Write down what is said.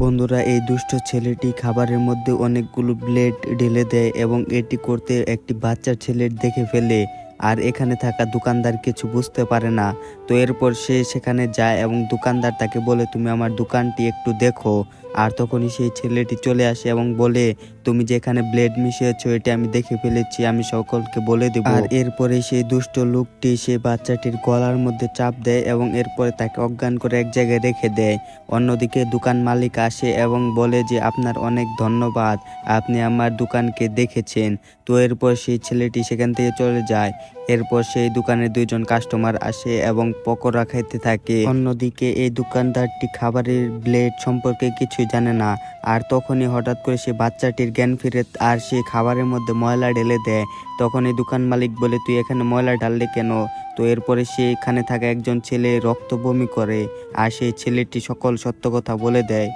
বন্ধুরা, এই দুষ্ট ছেলেটি খাবারের মধ্যে অনেকগুলো ব্লেড ঢেলে দেয় এবং এটি করতে একটি বাচ্চা ছেলের দেখে ফেলে। আর এখানে থাকা দোকানদার কিছু বুঝতে পারে না। তো এরপর সে সেখানে যায় এবং দোকানদার তাকে বলে, তুমি আমার দোকানটি একটু দেখো। আর তখনই সেই ছেলেটি চলে আসে এবং বলে, তুমি যেখানে ব্লেড মিশিয়েছো এটি আমি দেখে ফেলেছি, আমি সকলকে বলে দেব। আর এরপরে সেই দুষ্ট লোকটি সেই বাচ্চাটির গলার মধ্যে চাপ দেয় এবং এরপরে তাকে অজ্ঞান করে এক জায়গায় রেখে দেয়। অন্যদিকে দোকান মালিক আসে এবং বলে যে, আপনার অনেক ধন্যবাদ, আপনি আমার দোকানকে দেখেছেন। তো এরপর সেই ছেলেটি সেখান থেকে চলে যায়। এরপর সেই দোকানে দুইজন কাস্টমার আসে এবং পকোড়া খাইতে থাকে। অন্যদিকে এই দোকানদারটি খাবারের ব্লেড সম্পর্কে কিছুই জানে না। আর তখনই হঠাৎ করে সে বাচ্চাটির জ্ঞান ফিরে আর সে খাবারের মধ্যে ময়লা ঢেলে দেয়। তখন এই দোকান মালিক বলে, তুই এখানে ময়লা ঢাললি কেন? তো এরপরে সে এখানে থাকা একজন ছেলে রক্ত বমি করে আর সেই ছেলেটি সকল সত্য কথা বলে দেয়।